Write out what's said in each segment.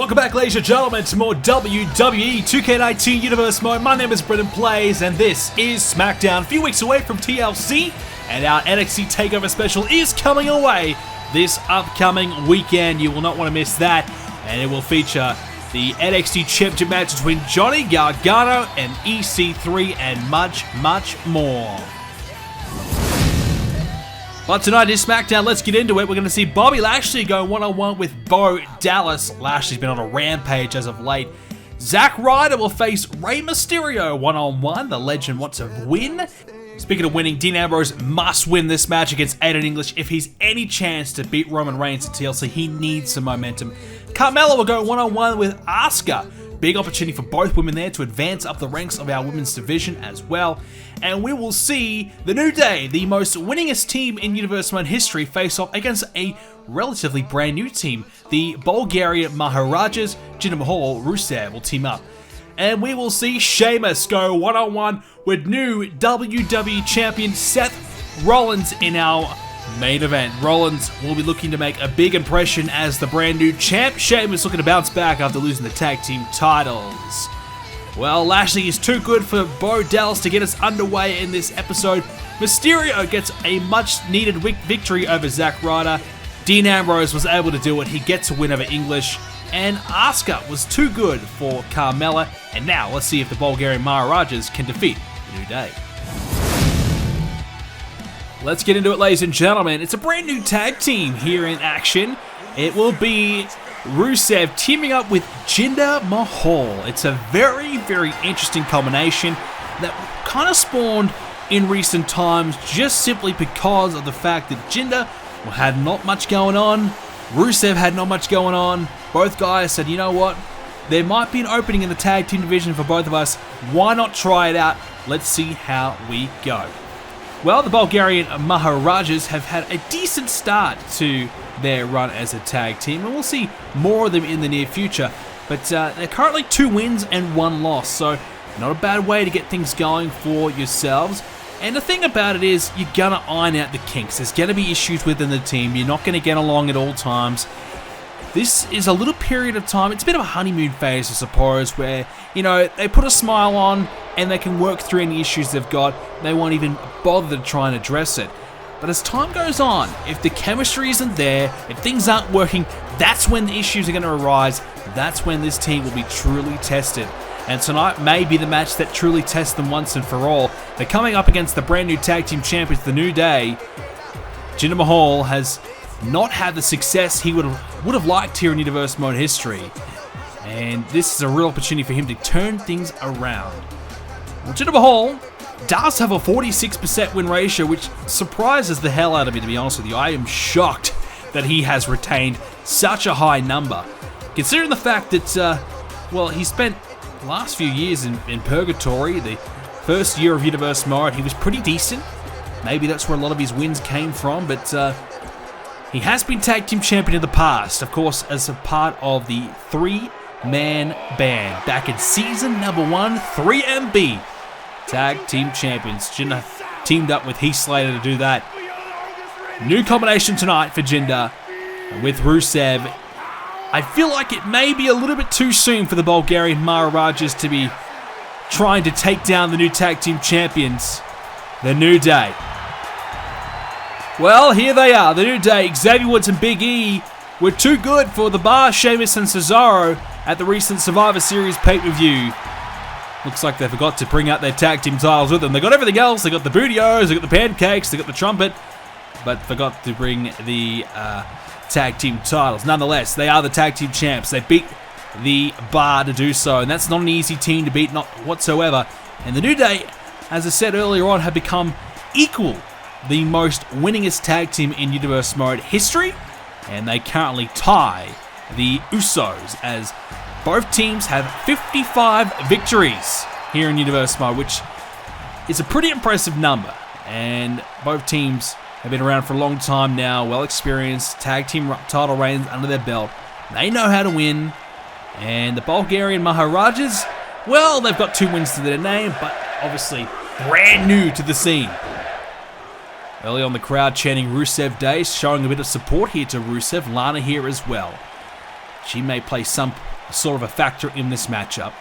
Welcome back, ladies and gentlemen, to more WWE 2k19 Universe Mode. My name is BrendenPlayz, and this is Smackdown. A few weeks away from TLC, and our NXT TakeOver special is coming away this upcoming weekend. You will not want to miss that, and it will feature the NXT Championship match between Johnny Gargano and EC3, and much, much more. But tonight is Smackdown. Let's get into it. We're going to see Bobby Lashley go one-on-one with Bo Dallas. Lashley's been on a rampage as of late. Zack Ryder will face Rey Mysterio one-on-one. The legend wants to win. Speaking of winning, Dean Ambrose must win this match against Aiden English if he's any chance to beat Roman Reigns at TLC. He needs some momentum. Carmella will go one-on-one with Asuka. Big opportunity for both women there to advance up the ranks of our women's division as well. And we will see the New Day, the most winningest team in Universe Mode history, face off against a relatively brand new team. The Bulgarian Maharajas, Jinder Mahal, Rusev will team up. And we will see Sheamus go one-on-one with new WWE Champion Seth Rollins in our main event. Rollins will be looking to make a big impression as the brand new champ. Sheamus looking to bounce back after losing the tag team titles. Well, Lashley is too good for Bo Dallas to get us underway in this episode. Mysterio gets a much needed victory over Zack Ryder. Dean Ambrose was able to do it. He gets a win over English. And Asuka was too good for Carmella. And now let's see if the Bulgarian Maharajas can defeat the New Day. Let's get into it, ladies and gentlemen. It's a brand new tag team here in action. It will be Rusev teaming up with Jinder Mahal. It's a very, very interesting combination that kind of spawned in recent times just simply because of the fact that Jinder had not much going on. Rusev had not much going on. Both guys said, you know what? There might be an opening in the tag team division for both of us. Why not try it out? Let's see how we go. Well, the Bulgarian Maharajas have had a decent start to their run as a tag team, and we'll see more of them in the near future. But they're currently 2 wins and 1 loss, so not a bad way to get things going for yourselves. And the thing about it is, you're going to iron out the kinks. There's going to be issues within the team. You're not going to get along at all times. This is a little period of time. It's a bit of a honeymoon phase, I suppose, where, you know, they put a smile on and they can work through any issues they've got. They won't even bother to try and address it. But as time goes on, if the chemistry isn't there, if things aren't working, that's when the issues are going to arise. That's when this team will be truly tested. And tonight may be the match that truly tests them once and for all. They're coming up against the brand new tag team champions, the New Day. Jinder Mahal has not had the success he would have liked here in Universe Mode history. And this is a real opportunity for him to turn things around. Well, Jinder Mahal does have a 46% win ratio, which surprises the hell out of me, to be honest with you. I am shocked that he has retained such a high number. Considering the fact that, well, he spent the last few years in Purgatory. The first year of Universe Mode, he was pretty decent. Maybe that's where a lot of his wins came from, but he has been tag team champion in the past, of course, as a part of the 3-man band. Back in season number 1, 3MB. Tag team champions. Jinder teamed up with Heath Slater to do that. New combination tonight for Jinder with Rusev. I feel like it may be a little bit too soon for the Bulgarian Maharajas to be trying to take down the new tag team champions, the New Day. Well, here they are, the New Day. Xavier Woods and Big E were too good for the Bar, Sheamus and Cesaro at the recent Survivor Series pay-per-view. Looks like they forgot to bring out their tag team titles with them. They got everything else. They got the bootios, they got the pancakes, they got the trumpet, but forgot to bring the tag team titles. Nonetheless, they are the tag team champs. They beat the Bar to do so, and that's not an easy team to beat, not whatsoever. And the New Day, as I said earlier on, have become equal the most winningest tag team in Universe Mode history, and they currently tie the Usos as both teams have 55 victories here in Universe Mode, which is a pretty impressive number. And both teams have been around for a long time now, well experienced, tag team title reigns under their belt. They know how to win. And the Bulgarian Maharajas, well, they've got 2 wins to their name, but obviously brand new to the scene. Early on, the crowd chanting Rusev Day, showing a bit of support here to Rusev. Lana here as well. She may play some sort of a factor in this matchup.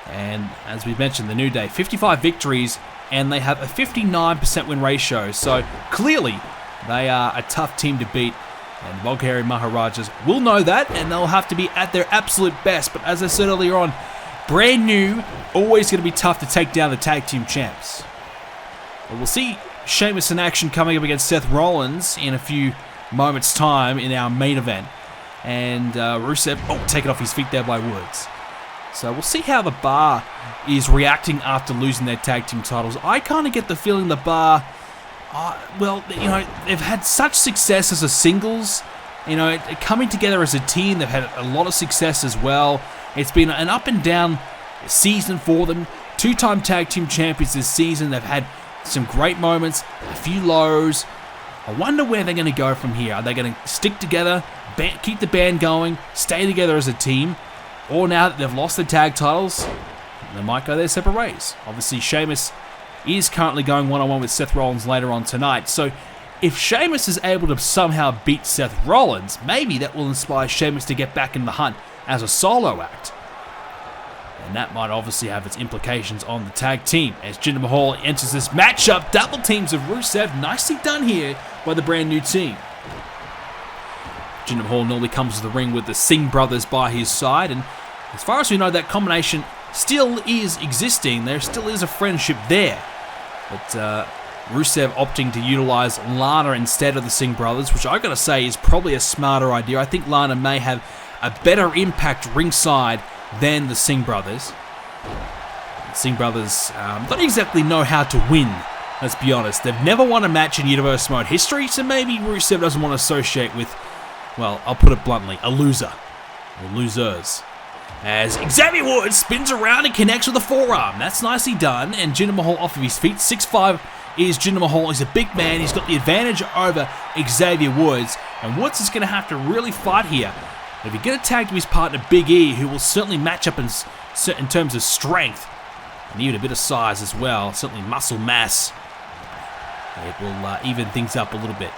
And as we mentioned, the New Day, 55 victories, and they have a 59% win ratio. So clearly, they are a tough team to beat. And Bulgarian Maharajas will know that, and they'll have to be at their absolute best. But as I said earlier on, brand new, always going to be tough to take down the tag team champs. But we'll see Sheamus in action coming up against Seth Rollins in a few moments' time in our main event. And Rusev, taken off his feet there by Woods. So we'll see how the Bar is reacting after losing their tag team titles. I kind of get the feeling the Bar, they've had such success as a singles. Coming together as a team, they've had a lot of success as well. It's been an up and down season for them. 2-time tag team champions this season. They've had some great moments, a few lows. I wonder where they're going to go from here. Are they going to stick together, keep the band going, stay together as a team? Or now that they've lost the tag titles, they might go their separate ways. Obviously, Sheamus is currently going one-on-one with Seth Rollins later on tonight. So if Sheamus is able to somehow beat Seth Rollins, maybe that will inspire Sheamus to get back in the hunt as a solo act. And that might obviously have its implications on the tag team. As Jinder Mahal enters this matchup, double teams of Rusev. Nicely done here by the brand new team. Jinder Mahal normally comes to the ring with the Singh brothers by his side, and as far as we know, that combination still is existing. There still is a friendship there. But Rusev opting to utilize Lana instead of the Singh brothers, which I gotta say is probably a smarter idea. I think Lana may have a better impact ringside than the Singh brothers. The Singh brothers don't exactly know how to win, let's be honest. They've never won a match in Universe Mode history, so maybe Rusev doesn't want to associate with, well, I'll put it bluntly, a loser. Or losers. As Xavier Woods spins around and connects with a forearm. That's nicely done. And Jinder Mahal off of his feet. 6'5" is Jinder Mahal. He's a big man. He's got the advantage over Xavier Woods. And Woods is going to have to really fight here. If he get a tag to his partner Big E, who will certainly match up in terms of strength. And even a bit of size as well. Certainly muscle mass. It will even things up a little bit.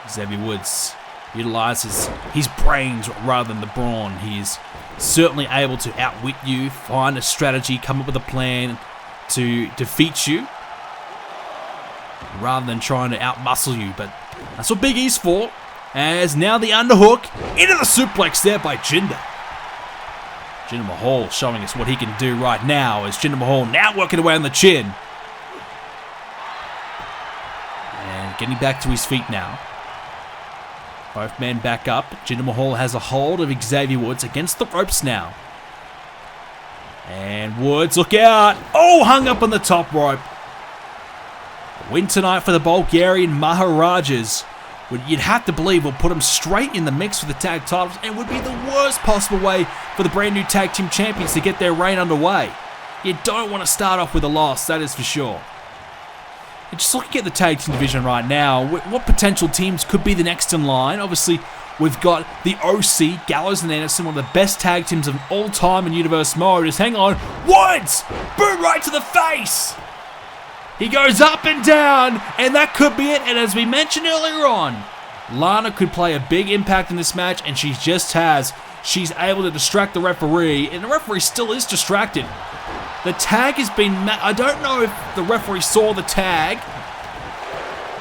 Xavier Woods utilizes his brains rather than the brawn. He is certainly able to outwit you, find a strategy, come up with a plan to defeat you, rather than trying to outmuscle you. But that's what Big E's for. As now the underhook into the suplex there by Jinder. Jinder Mahal showing us what he can do right now, as Jinder Mahal now working away on the chin. And getting back to his feet now. Both men back up. Jinder Mahal has a hold of Xavier Woods against the ropes now. And Woods, look out. Oh, hung up on the top rope. Win tonight for the Bulgarian Maharajas. You'd have to believe will put them straight in the mix for the tag titles, and would be the worst possible way for the brand new tag team champions to get their reign underway. You don't want to start off with a loss, that is for sure. And just looking at the tag team division right now, what potential teams could be the next in line? Obviously, we've got the OC, Gallows and Anderson, one of the best tag teams of all time in Universe Mode. Just hang on. Woods! Boom right to the face! He goes up and down, and that could be it. And as we mentioned earlier on, Lana could play a big impact in this match, and she just has. She's able to distract the referee, and the referee still is distracted. The tag has been... I don't know if the referee saw the tag,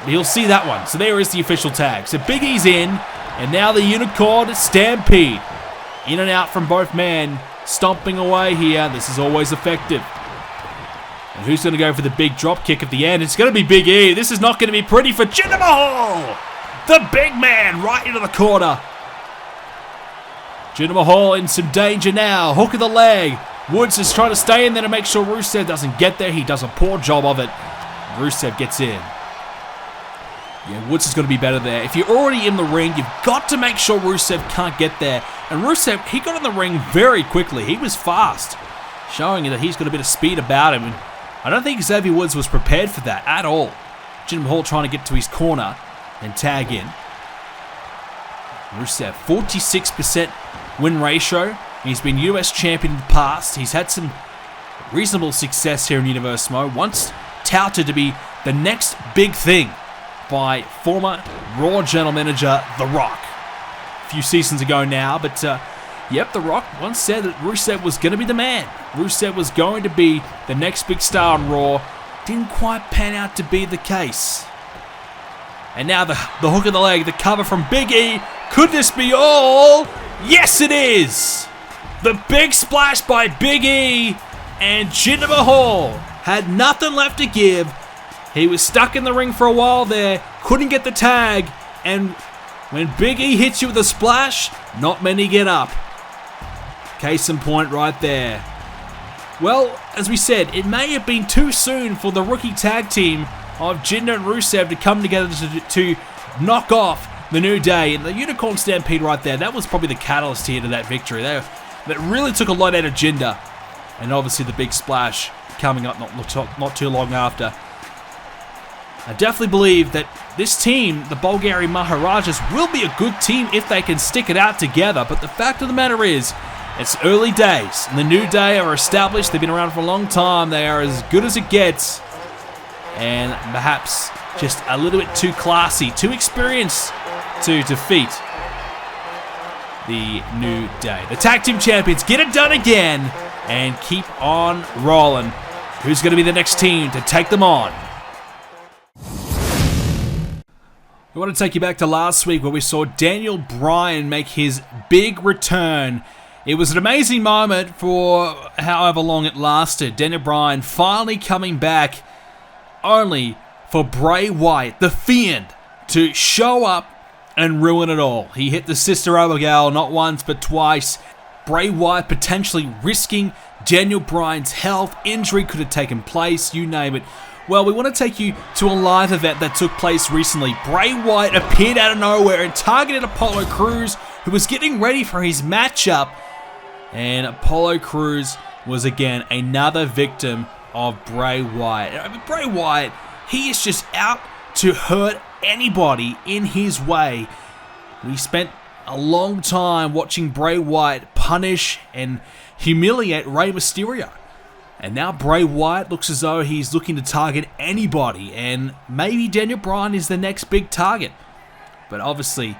but he'll see that one. So there is the official tag. So Big E's in, and now the Unicorn Stampede. In and out from both men, stomping away here. This is always effective. And who's going to go for the big drop kick at the end? It's going to be Big E. This is not going to be pretty for Jinder Mahal. The big man right into the corner. Jinder Mahal in some danger now. Hook of the leg. Woods is trying to stay in there to make sure Rusev doesn't get there. He does a poor job of it. Rusev gets in. Yeah, Woods is going to be better there. If you're already in the ring, you've got to make sure Rusev can't get there. And Rusev, he got in the ring very quickly. He was fast, showing you that he's got a bit of speed about him. And I don't think Xavier Woods was prepared for that at all. Jinder Mahal trying to get to his corner and tag in. Rusev, 46% win ratio. He's been US champion in the past. He's had some reasonable success here in Universe Mode. Once touted to be the next big thing by former Raw General Manager The Rock. A few seasons ago now, but Yep, The Rock once said that Rusev was going to be the man. Rusev was going to be the next big star on Raw. Didn't quite pan out to be the case. And now the hook of the leg, the cover from Big E. Could this be all? Yes, it is! The big splash by Big E, and Jinder Mahal had nothing left to give. He was stuck in the ring for a while there, couldn't get the tag, and when Big E hits you with a splash, not many get up. Case in point right there. Well, as we said, it may have been too soon for the rookie tag team of Jinder and Rusev to come together to knock off the New Day. And the Unicorn Stampede right there, that was probably the catalyst here to that victory. That really took a lot out of Jinder. And obviously the big splash coming up not too long after. I definitely believe that this team, the Bulgarian Maharajas, will be a good team if they can stick it out together. But the fact of the matter is, it's early days. And the New Day are established. They've been around for a long time. They are as good as it gets. And perhaps just a little bit too classy, too experienced to defeat the New Day. The tag team champions get it done again and keep on rolling. Who's going to be the next team to take them on? We want to take you back to last week where we saw Daniel Bryan make his big return. It was an amazing moment for however long it lasted. Daniel Bryan finally coming back, only for Bray Wyatt, the Fiend, to show up and ruin it all. He hit the Sister Abigail not once but twice. Bray Wyatt potentially risking Daniel Bryan's health. Injury could have taken place, you name it. Well, we want to take you to a live event that took place recently. Bray Wyatt appeared out of nowhere and targeted Apollo Crews, who was getting ready for his matchup. And Apollo Crews was again another victim of Bray Wyatt. I mean, Bray Wyatt, he is just out to hurt anybody in his way. We spent a long time watching Bray Wyatt punish and humiliate Rey Mysterio. And now Bray Wyatt looks as though he's looking to target anybody, and maybe Daniel Bryan is the next big target. But obviously,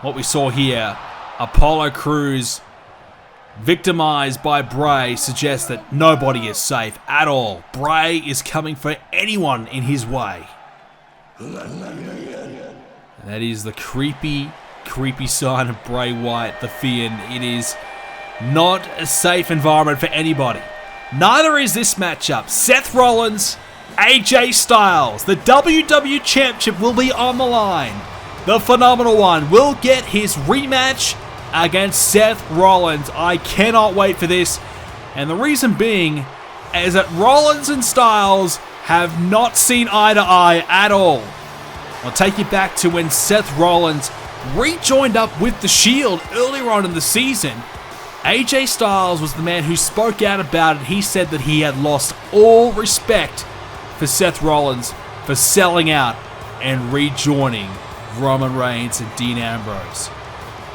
what we saw here, Apollo Crews victimized by Bray, suggests that nobody is safe at all. Bray is coming for anyone in his way. That is the creepy sign of Bray Wyatt, the Fiend. It is not a safe environment for anybody. Neither is this matchup. Seth Rollins, AJ Styles. The WWE Championship will be on the line. The Phenomenal One will get his rematch against Seth Rollins. I cannot wait for this. And the reason being is that Rollins and Styles have not seen eye to eye at all. I'll take you back to when Seth Rollins rejoined up with The Shield earlier on in the season. AJ Styles was the man who spoke out about it. He said that he had lost all respect for Seth Rollins for selling out and rejoining Roman Reigns and Dean Ambrose.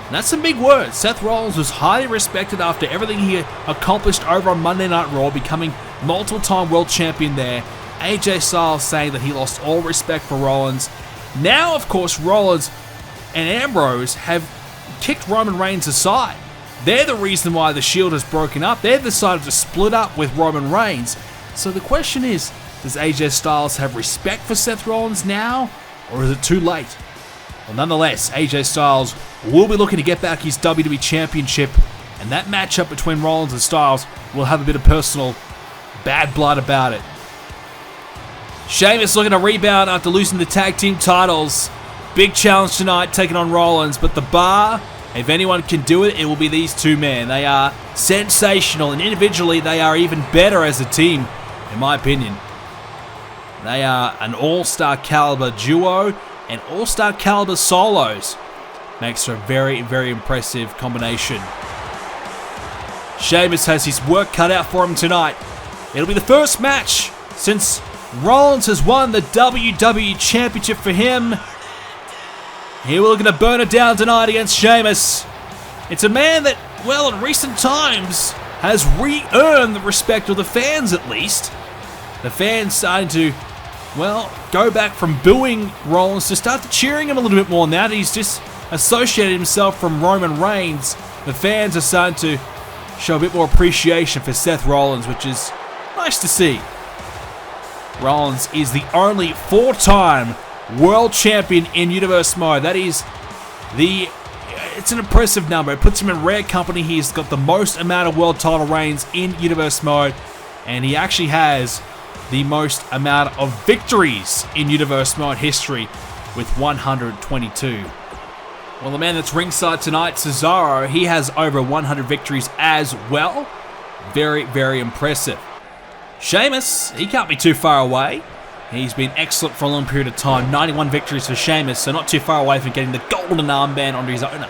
And that's some big words. Seth Rollins was highly respected after everything he accomplished over on Monday Night Raw, becoming multiple-time world champion there. AJ Styles saying that he lost all respect for Rollins. Now, of course, Rollins and Ambrose have kicked Roman Reigns aside. They're the reason why the Shield has broken up. They've decided to split up with Roman Reigns. So the question is, does AJ Styles have respect for Seth Rollins now, or is it too late? Well, nonetheless, AJ Styles will be looking to get back his WWE Championship, and that matchup between Rollins and Styles will have a bit of personal bad blood about it. Sheamus looking to rebound after losing the tag team titles. Big challenge tonight, taking on Rollins, but the bar, if anyone can do it, it will be these two men. They are sensational, and individually they are even better as a team, in my opinion. They are an all-star caliber duo and all-star caliber solos. Makes for a very, very impressive combination. Sheamus has his work cut out for him tonight. It'll be the first match since Rollins has won the WWE Championship for him. Here we're looking to burn it down tonight against Sheamus. It's a man that, well, in recent times has re-earned the respect of the fans at least. The fans starting to, well, go back from booing Rollins to start to cheering him a little bit more now that he's just associated himself from Roman Reigns the fans are starting to show a bit more appreciation for Seth Rollins, which is nice to see. Rollins is the only 4-time world champion in Universe Mode. It's an impressive number. It puts him in rare company. He's got the most amount of world title reigns in Universe Mode, and he actually has the most amount of victories in Universe Mode history with 122. Well, the man that's ringside tonight, Cesaro, he has over 100 victories as well. Very, very impressive. Sheamus, he can't be too far away. He's been excellent for a long period of time. 91 victories for Sheamus, so not too far away from getting the golden armband onto his own arm.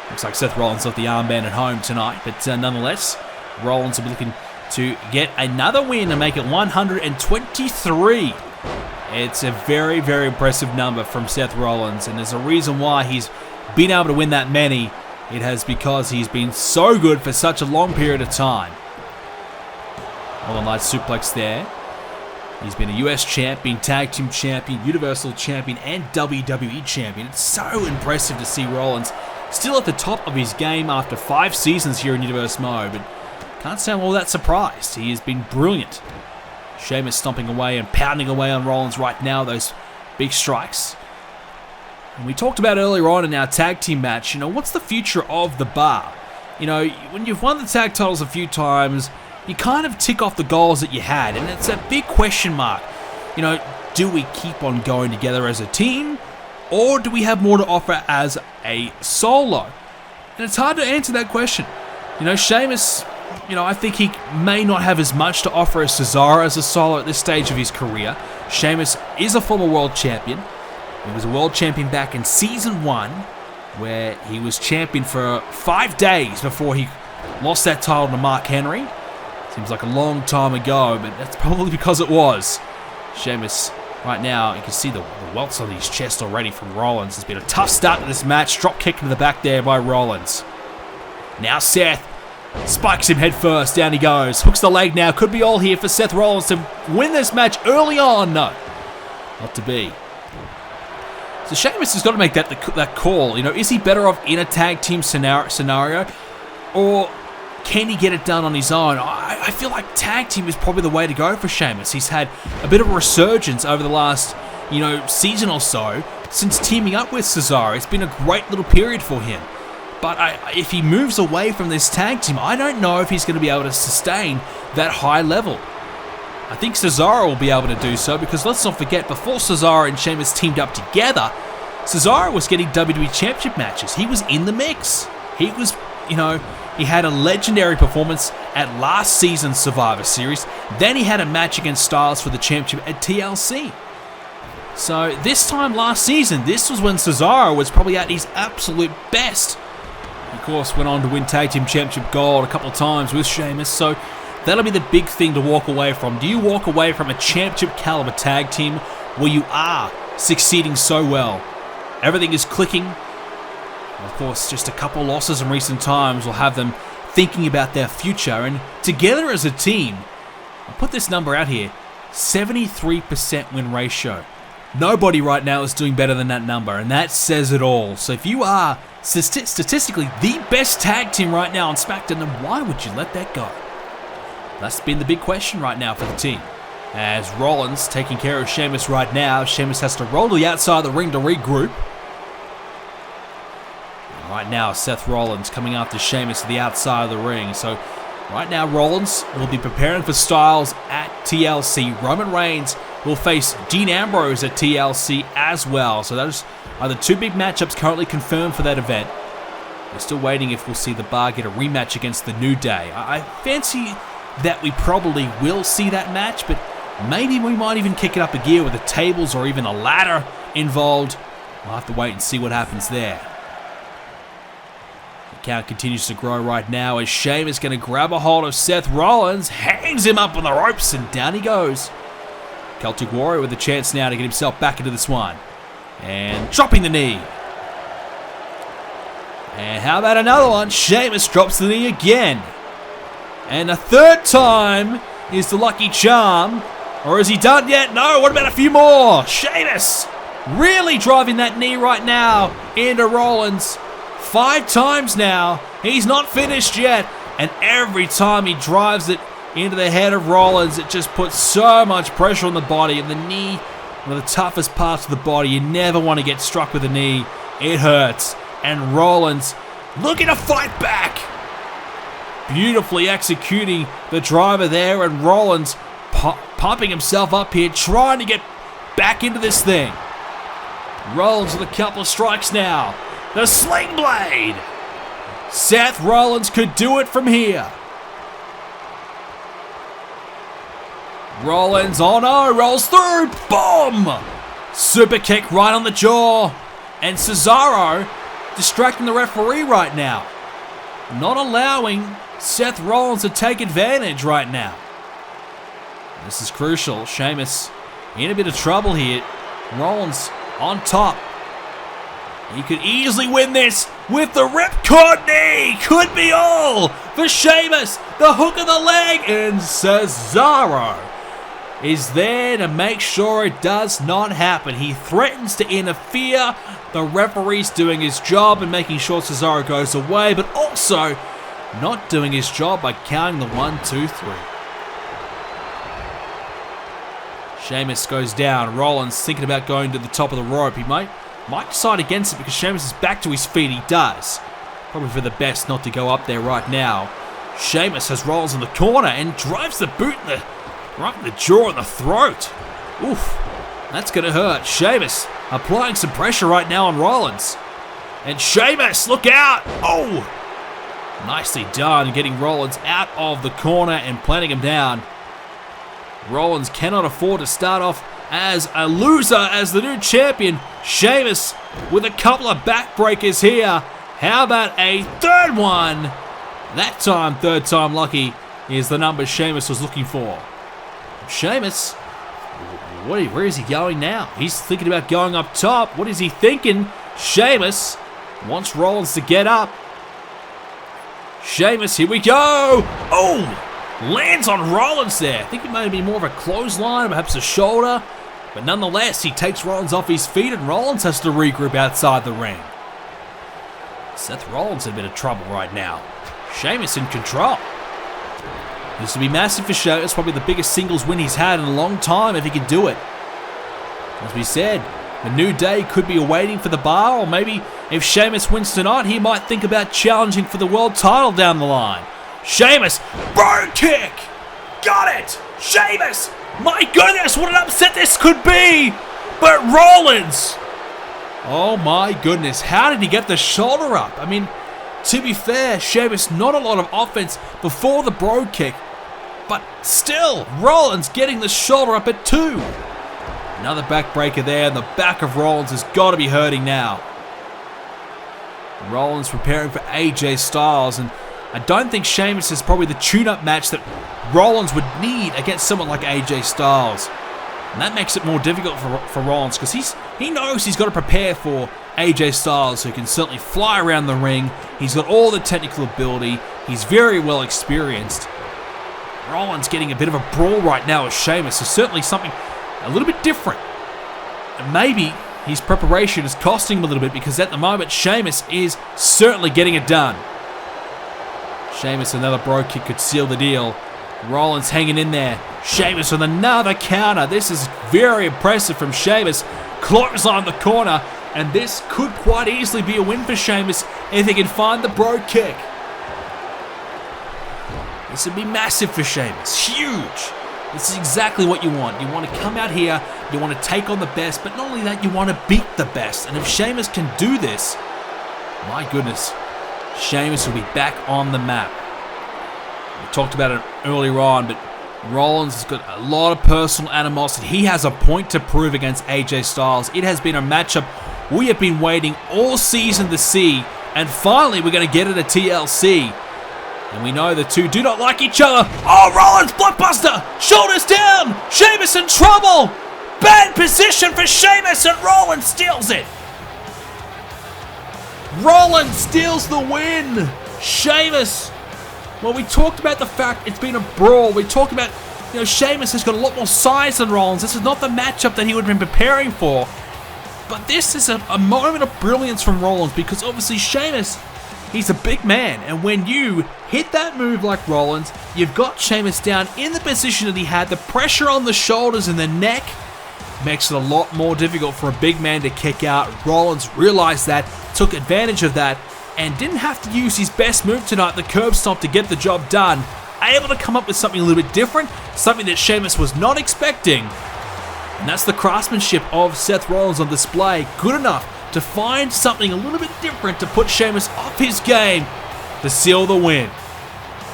Looks like Seth Rollins left the armband at home tonight, but nonetheless, Rollins will be looking to get another win and make it 123. It's a very, very impressive number from Seth Rollins, and there's a reason why he's been able to win that many. It has because he's been so good for such a long period of time. Well, a nice suplex there. He's been a US champion, tag team champion, universal champion, and WWE champion. It's so impressive to see Rollins still at the top of his game after 5 seasons here in Universe Mode, but can't say I'm all that surprised. He has been brilliant. Sheamus stomping away and pounding away on Rollins right now, those big strikes. And we talked about earlier on in our tag team match, what's the future of the bar? When you've won the tag titles a few times, you kind of tick off the goals that you had, and it's a big question mark. Do we keep on going together as a team, or do we have more to offer as a solo? And it's hard to answer that question. Sheamus, I think he may not have as much to offer as Cesaro as a solo at this stage of his career. Sheamus is a former world champion. He was a world champion back in Season 1, where he was champion for 5 days before he lost that title to Mark Henry. Seems like a long time ago, but that's probably because it was. Sheamus, right now, you can see the welts on his chest already from Rollins. It's been a tough start to this match. Drop kick into the back there by Rollins. Now Seth spikes him head first. Down he goes. Hooks the leg now. Could be all here for Seth Rollins to win this match early on. No, not to be. So Sheamus has got to make that call. Is he better off in a tag team scenario, or can he get it done on his own? I feel like tag team is probably the way to go for Sheamus. He's had a bit of a resurgence over the last, season or so since teaming up with Cesaro. It's been a great little period for him. But if he moves away from this tag team, I don't know if he's going to be able to sustain that high level. I think Cesaro will be able to do so, because let's not forget, before Cesaro and Sheamus teamed up together, Cesaro was getting WWE Championship matches. He was in the mix. He was, he had a legendary performance at last season's Survivor Series. Then he had a match against Styles for the championship at TLC. So this time last season, this was when Cesaro was probably at his absolute best. Of course, went on to win Tag Team Championship Gold a couple of times with Sheamus, so that'll be the big thing to walk away from. Do you walk away from a championship caliber tag team where you are succeeding so well? Everything is clicking. Of course, just a couple losses in recent times will have them thinking about their future, and together as a team, I'll put this number out here, 73% win ratio. Nobody right now is doing better than that number, and that says it all. So if you are statistically the best tag team right now on Smackdown, then why would you let that go? That's been the big question right now for the team. As Rollins taking care of Sheamus right now, Sheamus has to roll to the outside of the ring to regroup. And right now, Seth Rollins coming after Sheamus to the outside of the ring. So right now, Rollins will be preparing for Styles at TLC. Roman Reigns will face Dean Ambrose at TLC as well. So those are the two big matchups currently confirmed for that event. We're still waiting if we'll see the Bar get a rematch against the New Day. I fancy that we probably will see that match, but maybe we might even kick it up a gear with the tables or even a ladder involved. We'll have to wait and see what happens there. The count continues to grow right now as Sheamus is going to grab a hold of Seth Rollins, hangs him up on the ropes, and down he goes. Celtic Warrior with a chance now to get himself back into this one. And dropping the knee. And how about another one? Sheamus drops the knee again. And a third time is the lucky charm. Or is he done yet? No, what about a few more? Sheamus really driving that knee right now into Rollins. 5 times now. He's not finished yet. And every time he drives it into the head of Rollins, it just puts so much pressure on the body. And the knee, one of the toughest parts of the body. You never want to get struck with a knee. It hurts. And Rollins looking to fight back. Beautifully executing the driver there. And Rollins pumping himself up here, trying to get back into this thing. Rollins with a couple of strikes now. The Sling Blade. Seth Rollins could do it from here. Rollins, oh no, rolls through. Boom! Super kick right on the jaw. And Cesaro distracting the referee right now. Not allowing Seth Rollins to take advantage right now. This is crucial. Sheamus in a bit of trouble here. Rollins on top. He could easily win this with the ripcord knee. Could be all for Sheamus. The hook of the leg. And Cesaro is there to make sure it does not happen. He threatens to interfere. The referee's doing his job and making sure Cesaro goes away, but also not doing his job by counting the 1, 2, 3. Sheamus goes down. Rollins thinking about going to the top of the rope. He might decide against it because Sheamus is back to his feet. He does. Probably for the best not to go up there right now. Sheamus has Rollins in the corner and drives the boot right in the jaw and the throat. Oof, that's going to hurt. Sheamus applying some pressure right now on Rollins. And Sheamus, look out! Oh! Nicely done, getting Rollins out of the corner and planting him down. Rollins cannot afford to start off as a loser, as the new champion. Sheamus with a couple of backbreakers here. How about a third one? That time, third time lucky, is the number Sheamus was looking for. Sheamus, where is he going now? He's thinking about going up top. What is he thinking? Sheamus wants Rollins to get up. Sheamus, here we go. Oh! Lands on Rollins there. I think it may be more of a clothesline, perhaps a shoulder. But nonetheless, he takes Rollins off his feet and Rollins has to regroup outside the ring. Seth Rollins in a bit of trouble right now. Sheamus in control. This will be massive for Sheamus. Probably the biggest singles win he's had in a long time if he can do it. As we said, a new day could be awaiting for the bar, or maybe if Sheamus wins tonight, he might think about challenging for the world title down the line. Sheamus, bro kick! Got it! Sheamus! My goodness, what an upset this could be! But Rollins! Oh my goodness, how did he get the shoulder up? I mean, to be fair, Sheamus, not a lot of offense before the bro kick, but still, Rollins getting the shoulder up at 2. Another backbreaker there, and the back of Rollins has got to be hurting now. Rollins preparing for AJ Styles, and I don't think Sheamus is probably the tune-up match that Rollins would need against someone like AJ Styles. And that makes it more difficult for Rollins, because he knows he's got to prepare for AJ Styles, who can certainly fly around the ring. He's got all the technical ability. He's very well experienced. Rollins getting a bit of a brawl right now with Sheamus is certainly something a little bit different. And maybe his preparation is costing him a little bit, because at the moment Sheamus is certainly getting it done. Sheamus, another bro kick could seal the deal. Rollins hanging in there. Sheamus with another counter. This is very impressive from Sheamus. Clothesline the corner, and this could quite easily be a win for Sheamus if he can find the bro kick. This would be massive for Sheamus. Huge. This is exactly what you want. You want to come out here, you want to take on the best, but not only that, you want to beat the best. And if Sheamus can do this, my goodness, Sheamus will be back on the map. We talked about it earlier on, but Rollins has got a lot of personal animosity. He has a point to prove against AJ Styles. It has been a matchup we have been waiting all season to see, and finally we're going to get it at TLC. And we know the two do not like each other. Oh, Rollins, blockbuster! Shoulders down! Sheamus in trouble! Bad position for Sheamus, and Rollins steals it! Rollins steals the win! Sheamus, well, we talked about the fact it's been a brawl. We talked about, Sheamus has got a lot more size than Rollins. This is not the matchup that he would have been preparing for. But this is a moment of brilliance from Rollins, because obviously Sheamus, he's a big man, and when you hit that move like Rollins, you've got Sheamus down in the position that he had. The pressure on the shoulders and the neck makes it a lot more difficult for a big man to kick out. Rollins realized that, took advantage of that, and didn't have to use his best move tonight, the curb stomp, to get the job done. Able to come up with something a little bit different, something that Sheamus was not expecting. And that's the craftsmanship of Seth Rollins on display. Good enough to find something a little bit different to put Sheamus off his game to seal the win.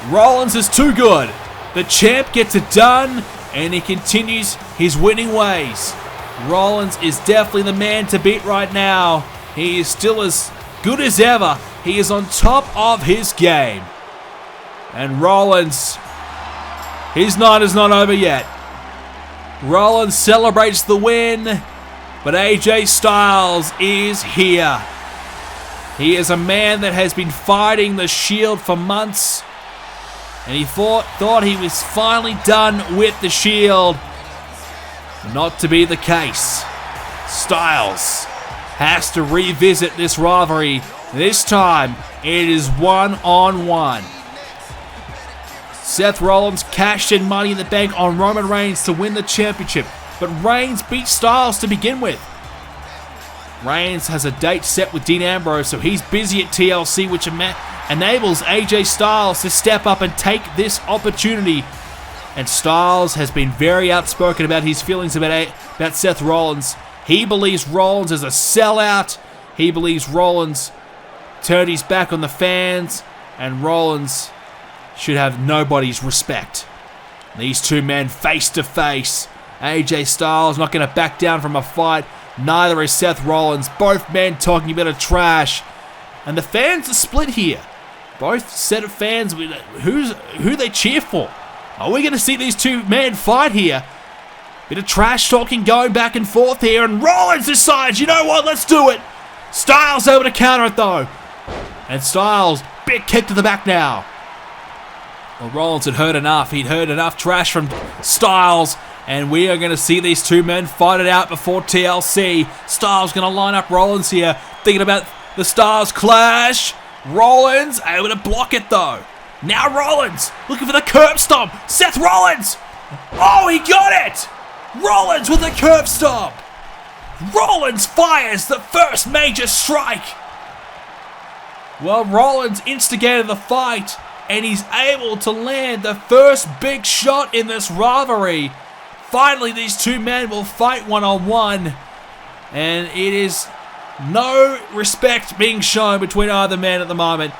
Rollins is too good. The champ gets it done, and he continues his winning ways. Rollins is definitely the man to beat right now. He is still as good as ever. He is on top of his game. And Rollins, his night is not over yet. Rollins celebrates the win, but AJ Styles is here. He is a man that has been fighting the Shield for months, and he thought he was finally done with the Shield. Not to be the case. Styles has to revisit this rivalry. This time, it is one-on-one. Seth Rollins cashed in Money in the Bank on Roman Reigns to win the championship, but Reigns beat Styles to begin with. Reigns has a date set with Dean Ambrose, so he's busy at TLC, which enables AJ Styles to step up and take this opportunity. And Styles has been very outspoken about his feelings about Seth Rollins. He believes Rollins is a sellout. He believes Rollins turned his back on the fans, and Rollins should have nobody's respect. These two men face to face. AJ Styles not going to back down from a fight. Neither is Seth Rollins. Both men talking a bit of trash. And the fans are split here. Both set of fans, who they cheer for. Are we going to see these two men fight here? Bit of trash talking going back and forth here. And Rollins decides, you know what, let's do it. Styles able to counter it though. And Styles, big kick to the back now. Well, Rollins had heard enough. He'd heard enough trash from Styles, and we are going to see these two men fight it out before TLC. Styles going to line up Rollins here, thinking about the Styles clash. Rollins able to block it though. Now Rollins looking for the curb stomp. Seth Rollins! Oh, he got it! Rollins with the curb stomp. Rollins fires the first major strike. Well, Rollins instigated the fight, and he's able to land the first big shot in this rivalry. Finally, these two men will fight one-on-one, and it is no respect being shown between either man at the moment.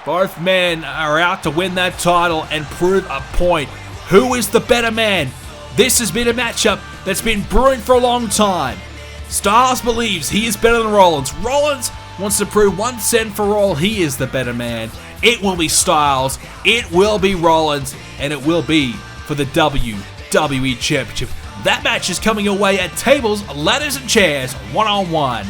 Both men are out to win that title and prove a point. Who is the better man? This has been a matchup that's been brewing for a long time. Styles believes he is better than Rollins. Rollins wants to prove once and for all he is the better man. It will be Styles, it will be Rollins, and it will be for the WWE Championship. That match is coming your way at tables, ladders, and chairs, one-on-one.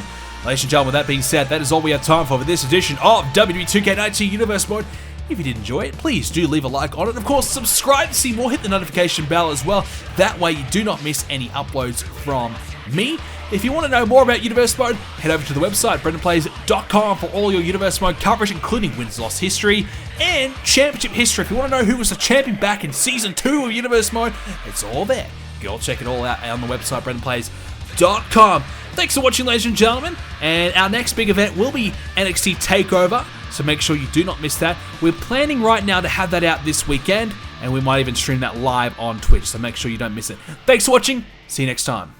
Ladies and gentlemen, with that being said, that is all we have time for this edition of WWE 2k19 Universe Mode. If you did enjoy it, please do leave a like on it. Of course, subscribe to see more. Hit the notification bell as well. That way you do not miss any uploads from me. If you want to know more about Universe Mode, head over to the website, BrendenPlayz.com, for all your Universe Mode coverage, including wins, loss history, and championship history. If you want to know who was the champion back in Season 2 of Universe Mode, it's all there. Go check it all out on the website, BrendenPlayz.com. Thanks for watching, ladies and gentlemen, and our next big event will be NXT TakeOver, so make sure you do not miss that. We're planning right now to have that out this weekend, and we might even stream that live on Twitch, so make sure you don't miss it. Thanks for watching. See you next time.